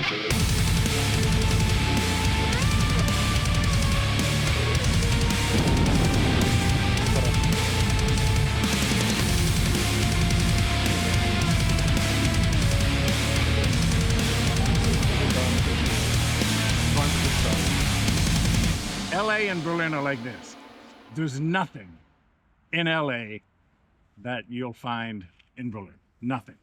LA and Berlin are like this. There's nothing in LA that you'll find in Berlin. Nothing.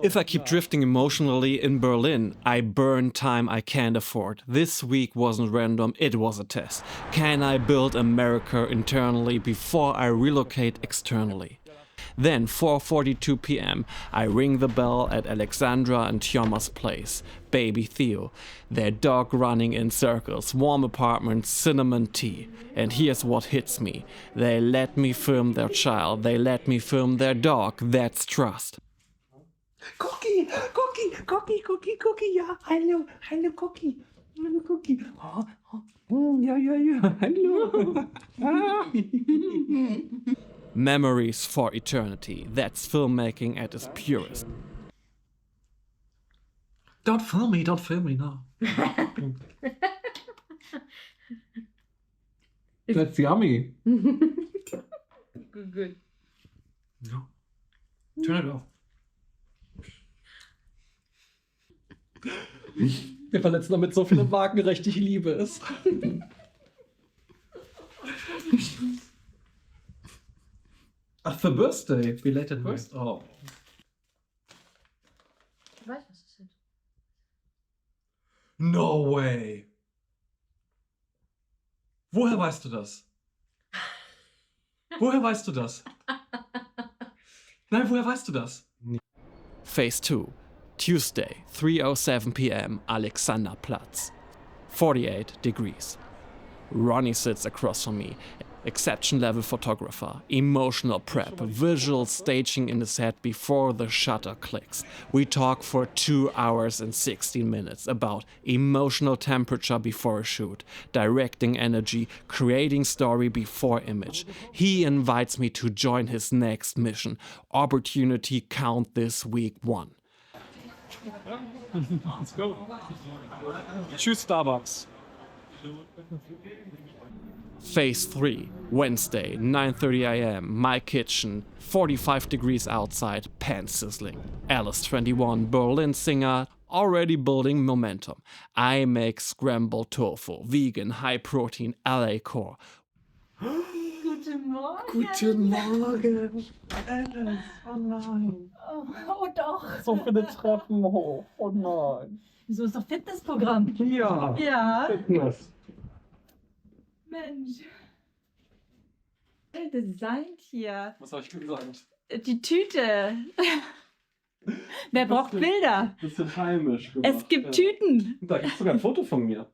If I keep drifting emotionally in Berlin, I burn time I can't afford. This week wasn't random, it was a test. Can I build America internally before I relocate externally? Then, 4:42 p.m., I ring the bell at Alexandra and Tjoma's place. Baby Theo. Their dog running in circles, warm apartment, cinnamon tea. And here's what hits me. They let me film their child, they let me film their dog. That's trust. Cookie, ja, hallo, Cookie, Cookie. Ja, hallo. Memories for eternity. That's filmmaking at its purest. Don't film me, no. That's yummy. Good. No. Turn it off. Wir verletzen damit so viele Markenrechte, ich liebe es. Ach, für Birthday. Belated Birthday. Oh. Ich weiß, was das sind. No way. Woher weißt du das? Woher weißt du das? Nein, woher weißt du das? Phase 2. Tuesday, 3:07 p.m. Alexanderplatz. 48 degrees. Ronnie sits across from me. Exception level photographer, emotional prep, visual staging in his head before the shutter clicks. We talk for 2 hours and 16 minutes about emotional temperature before a shoot, directing energy, creating story before image. He invites me to join his next mission. Opportunity count this week 1. Let's go. Choose Starbucks. Phase 3, Wednesday, 9:30 a.m. My kitchen, 45 degrees outside, pants sizzling. Alice 21, Berlin singer, already building momentum. I make scrambled tofu, vegan, high protein, LA core. Guten Morgen. Guten Morgen. Alice, oh nein. Oh doch. So viele Treppen hoch, oh nein. Wieso ist doch Fitnessprogramm? Ja. Ja. Fitness. Mensch. Designt hier. Was habe ich gesagt? Die Tüte. Wer braucht Bilder? Bisschen heimisch gemacht. Es gibt Tüten. Da gibt es sogar ein Foto von mir.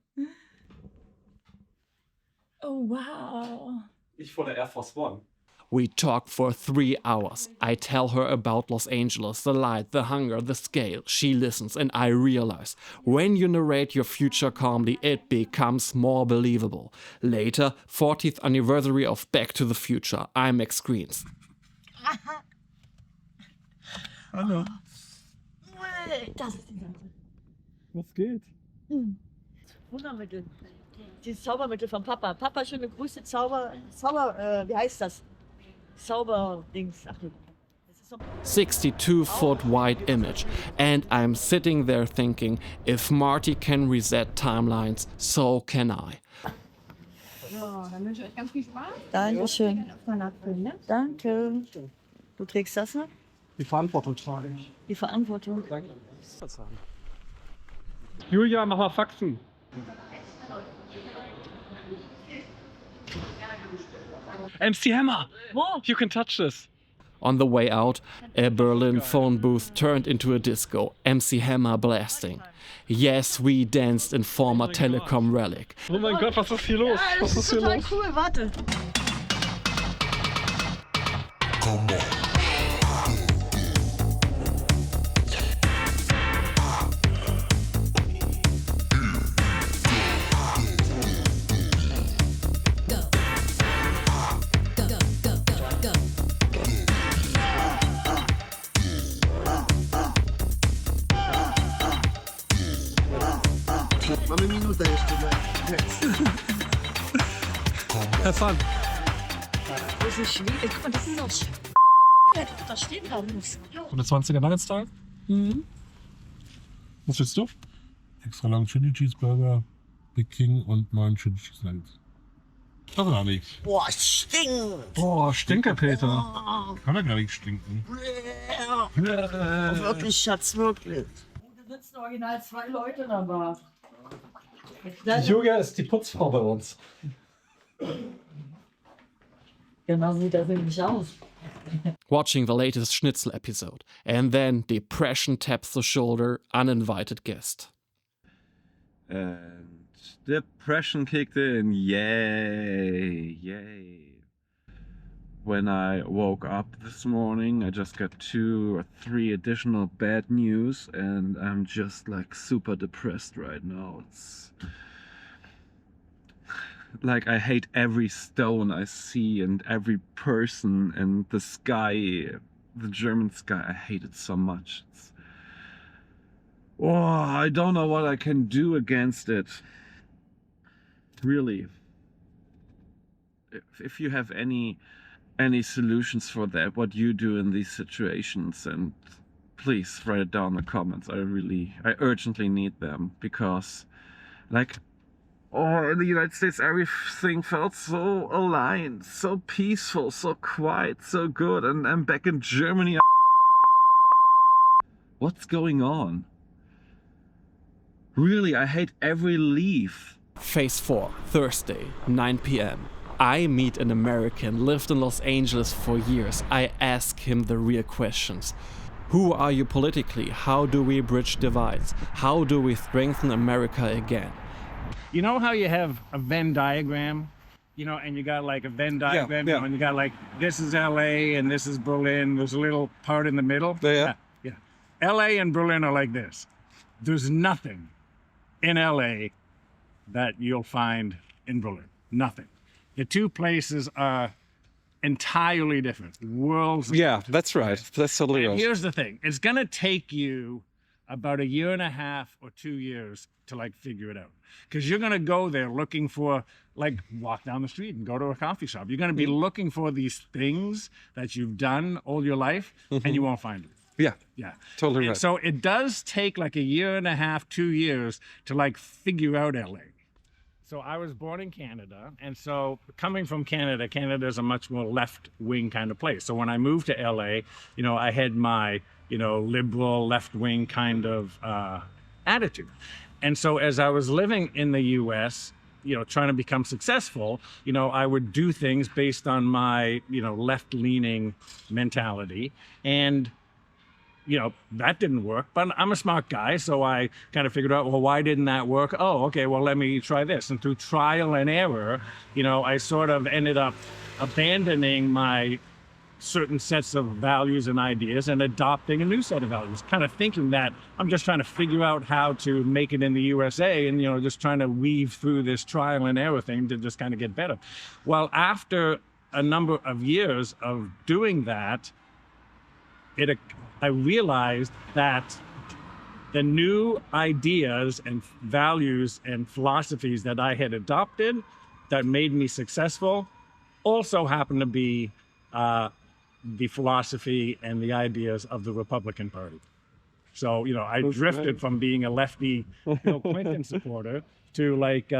Oh, wow. Ich vor der Air Force One. We talk for 3 hours. I tell her about Los Angeles, the light, the hunger, the scale. She listens and I realize, when you narrate your future calmly, it becomes more believable. Later, 40th anniversary of Back to the Future, IMAX screens. Hallo. Das ist die Seite. Was geht? Wundermittel. Dieses Zaubermittel von Papa. Papa, schöne Grüße. Wie heißt das? Zauberdings. Ach, das ist so 62-foot wide image. And I'm sitting there thinking, if Marty can reset timelines, so can I. So, dann wünsche ich euch ganz viel Spaß. Dankeschön. Mal nachfüllen, ne? Danke. Du trägst das, ne? Die Verantwortung trage ich. Die Verantwortung. Danke. Julia, mach mal Faxen. MC Hammer! Wo? You can touch this. On the way out, a Berlin phone booth turned into a disco, MC Hammer blasting. Yes, we danced in former telecom relic. Oh mein Gott, was ist hier los? Was ist hier total los? cool, warte. Have fun. Das ist schwierig. Guck mal, das ist noch da stehen bleiben muss. Und der 20er Nuggets-Tag? Was willst du? Extra lang Chili Cheeseburger, Big King und 9 Chili Cheese Nuggets. Das war nicht. Boah, stinkt. Boah, Stinkerpeter. Kann ja gar nicht stinken. Wirklich, Schatz, wirklich. Da sitzen original 2 Leute dabei. Julia ist die Putzfrau bei uns. Genau sieht das nämlich aus. Watching the latest Schnitzel episode, and then depression taps the shoulder, uninvited guest. And depression kicked in. Yay, yay. When I woke up this morning, I just got 2 or 3 additional bad news, and I'm just like super depressed right now. It's like I hate every stone I see and every person and the sky, the German sky. I hate it so much. I don't know what I can do against it. Really. If you have any solutions for that, what you do in these situations, and please write it down in the comments. I urgently need them, because like, in the United States everything felt so aligned, so peaceful, so quiet, so good, and I'm back in Germany. What's going on? Really, I hate every leaf. Phase 4, Thursday, 9 p.m. I meet an American, lived in Los Angeles for years. I ask him the real questions. Who are you politically? How do we bridge divides? How do we strengthen America again? You know how you have a Venn diagram, and you got like a Venn diagram, yeah. and you got like, this is LA and this is Berlin. There's a little part in the middle. Yeah. LA and Berlin are like this. There's nothing in LA that you'll find in Berlin. Nothing. The 2 places are entirely different. Worlds. Yeah, that's right. That's totally And right. here's the thing. It's going to take you about 1.5 years or 2 years to like figure it out. Because you're going to go there looking for, like, walk down the street and go to a coffee shop. You're going to be looking for these things that you've done all your life, and you won't find them. Yeah, Yeah. totally And right. so it does take like 1.5 years, 2 years to like figure out LA. So I was born in Canada, and so coming from Canada, Canada is a much more left-wing kind of place. So when I moved to LA, I had my, liberal left-wing kind of attitude. And so as I was living in the US, trying to become successful, I would do things based on my, left-leaning mentality. And that didn't work, but I'm a smart guy. So I kind of figured out, well, why didn't that work? Oh, okay, well, let me try this. And through trial and error, I sort of ended up abandoning my certain sets of values and ideas and adopting a new set of values, kind of thinking that I'm just trying to figure out how to make it in the USA and, just trying to weave through this trial and error thing to just kind of get better. Well, after a number of years of doing that, I realized that the new ideas and values and philosophies that I had adopted that made me successful also happened to be the philosophy and the ideas of the Republican Party. So, I drifted from being a lefty Bill Clinton supporter to like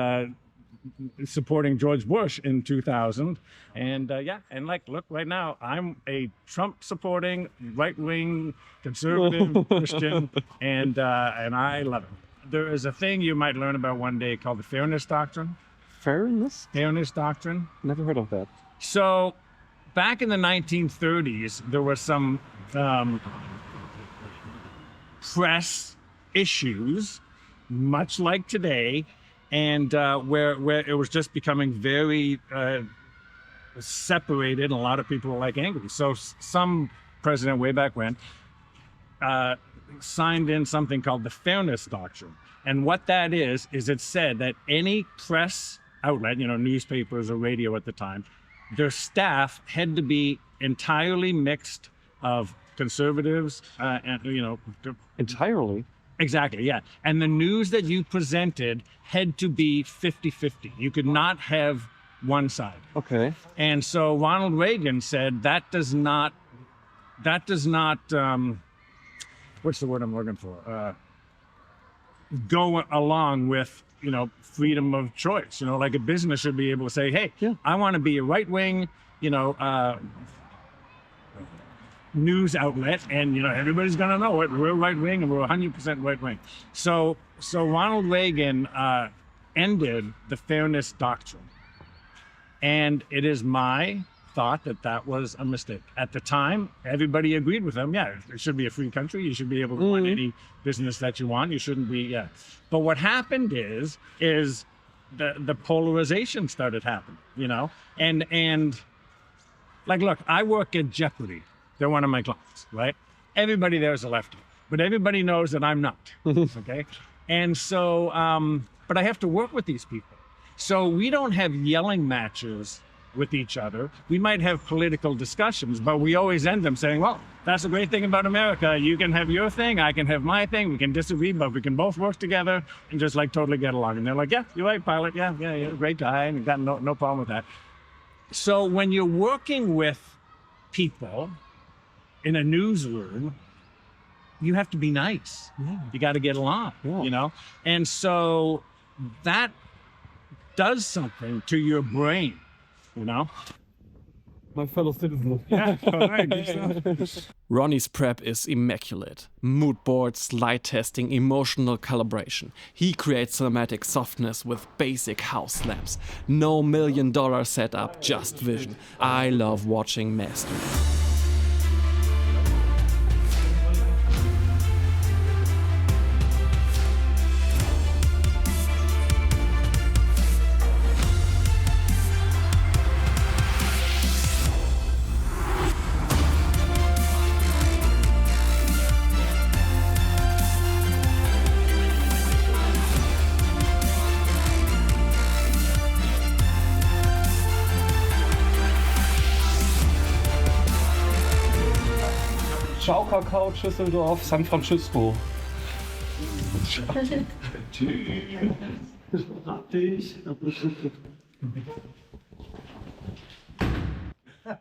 supporting George Bush in 2000. And and like, look, right now, I'm a Trump supporting, right-wing, conservative Christian, and I love it. There is a thing you might learn about one day called the Fairness Doctrine. Fairness? Fairness Doctrine. Never heard of that. So back in the 1930s, there were some press issues, much like today, and where it was just becoming very separated, and a lot of people were like angry. So some president way back when signed in something called the Fairness Doctrine. And what that is it said that any press outlet, newspapers or radio at the time, their staff had to be entirely mixed of conservatives and, Entirely? Exactly, yeah. And the news that you presented had to be 50-50. You could not have one side. Okay. And so Ronald Reagan said that does not what's the word I'm looking for? Go along with, freedom of choice. Like a business should be able to say, hey, Yeah. I want to be a right-wing, news outlet, and everybody's gonna know it. We're right-wing, and we're 100% right-wing. So Ronald Reagan ended the fairness doctrine, and it is my thought that was a mistake. At the time, everybody agreed with him. Yeah, it should be a free country. You should be able to run any business that you want. You shouldn't be, yeah. But what happened is the polarization started happening, and like, look, I work at Jeopardy. They're one of my clients, right? Everybody there is a lefty, but everybody knows that I'm not, okay? And so, but I have to work with these people. So we don't have yelling matches with each other. We might have political discussions, but we always end them saying, well, that's the great thing about America. You can have your thing, I can have my thing. We can disagree, but we can both work together and just like totally get along. And they're like, yeah, you're right, pilot. Yeah, you're a great guy, and got no problem with that. So when you're working with people in a newsroom, you have to be nice. Yeah. You got to get along, Yeah. And so that does something to your brain, My fellow citizen. Yeah, all right, good stuff. Ronnie's prep is immaculate. Mood boards, light testing, emotional calibration. He creates cinematic softness with basic house lamps. No $1 million setup, just vision. I love watching mastery. Ciao, Kakao, Düsseldorf, San Francisco.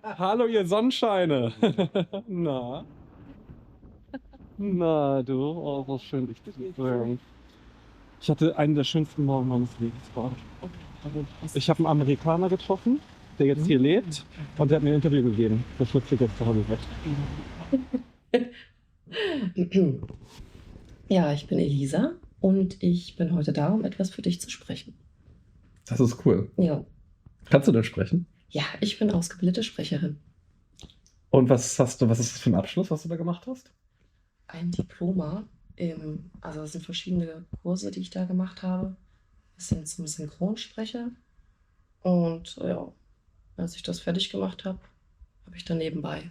Hallo, ihr Sonnenscheine. Na? Na, du. Oh, so schön, dich zu sehen. Ich hatte einen der schönsten Morgen meines Lebens. Ich habe einen Amerikaner getroffen, der jetzt hier lebt, und der hat mir ein Interview gegeben. Das wird jetzt zu Hause. Ja, ich bin Elisa und ich bin heute da, um etwas für dich zu sprechen. Das ist cool. Ja, Kannst du denn sprechen? ja, ich bin ausgebildete Sprecherin. Und was ist das für ein Abschluss, was du da gemacht hast? Ein Diploma, also es sind verschiedene Kurse, die ich da gemacht habe. Das sind zum Synchronsprecher. Und ja, als ich das fertig gemacht habe, habe ich dann nebenbei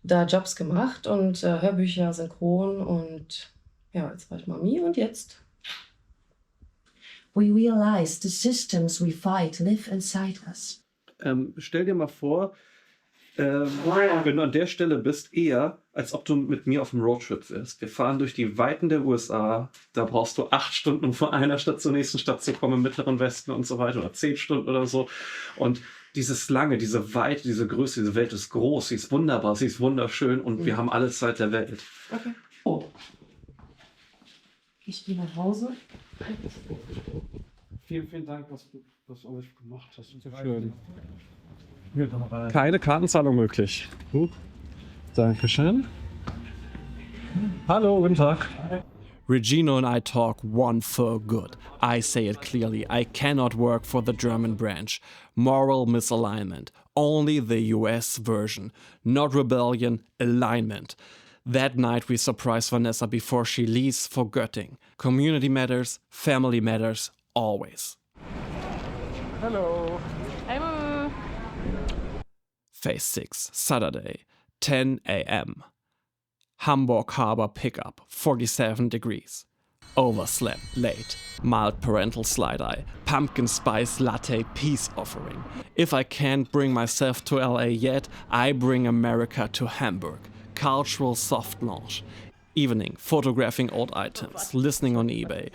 da Jobs gemacht und Hörbücher, Synchron und ja, jetzt war ich Mami und jetzt. We realize the systems we fight live inside us. Stell dir mal vor, wenn du an der Stelle bist, eher, als ob du mit mir auf einem Roadtrip wärst. Wir fahren durch die Weiten der USA. Da brauchst du 8 Stunden, um von einer Stadt zur nächsten Stadt zu kommen, im Mittleren Westen und so weiter, oder 10 Stunden oder so. Und dieses Lange, diese Weite, diese Größe, diese Welt ist groß, sie ist wunderbar, sie ist wunderschön und wir haben alle Zeit der Welt. Okay. Oh. Ich gehe nach Hause. Vielen Dank, was du das alles gemacht hast. Schön. Keine Kartenzahlung möglich. Dankeschön. Hallo, guten Tag. Regino and I talk one for good. I say it clearly, I cannot work for the German branch. Moral misalignment. Only the US version. Not rebellion, alignment. That night we surprise Vanessa before she leaves for Göttingen. Community matters, family matters, always. Hello. Hallo. Phase 6, Saturday, 10 a.m. Hamburg Harbor pickup, 47 degrees. Overslept, late. Mild parental slide-eye. Pumpkin spice latte peace offering. If I can't bring myself to LA yet, I bring America to Hamburg. Cultural soft launch. Evening, photographing old items, listening on eBay.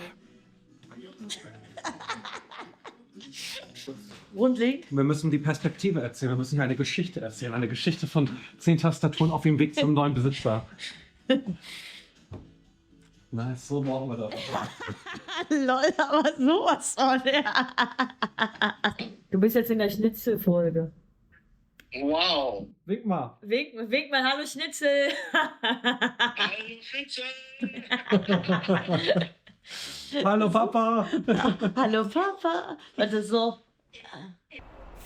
Grundlegend. Wir müssen die Perspektive erzählen, wir müssen eine Geschichte erzählen. Eine Geschichte von 10 Tastaturen auf dem Weg zum neuen Besitzer. Nice, so brauchen wir das. Lol, aber sowas von. Du bist jetzt in der Schnitzel-Folge. Wow. Wink mal. Wink mal, hallo Schnitzel. Hallo Schnitzel. Hallo Papa. Hallo Papa. Warte so.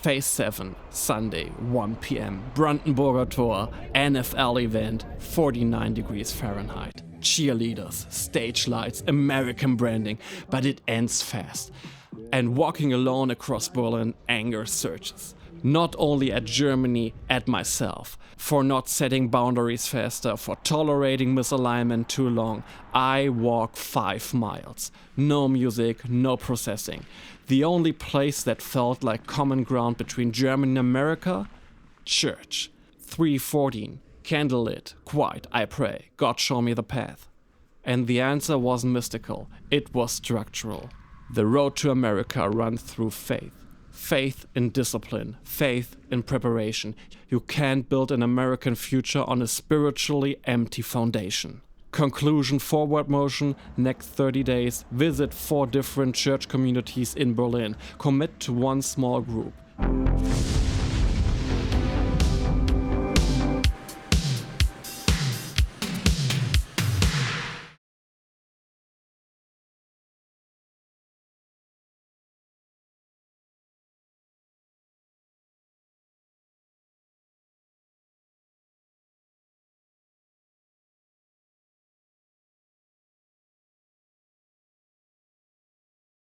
Phase 7, Sunday, 1 p.m. Brandenburger Tor, NFL event, 49 degrees Fahrenheit. Cheerleaders, stage lights, American branding, but it ends fast. And walking alone across Berlin, anger surges. Not only at Germany, at myself. For not setting boundaries faster, for tolerating misalignment too long. I walk 5 miles. No music, no processing. The only place that felt like common ground between Germany and America? Church. 3:14. Candlelit. Quiet. I pray. God show me the path. And the answer wasn't mystical. It was structural. The road to America runs through faith. Faith in discipline, faith in preparation. You can't build an American future on a spiritually empty foundation. Conclusion, forward motion, next 30 days, visit 4 different church communities in Berlin. Commit to one small group.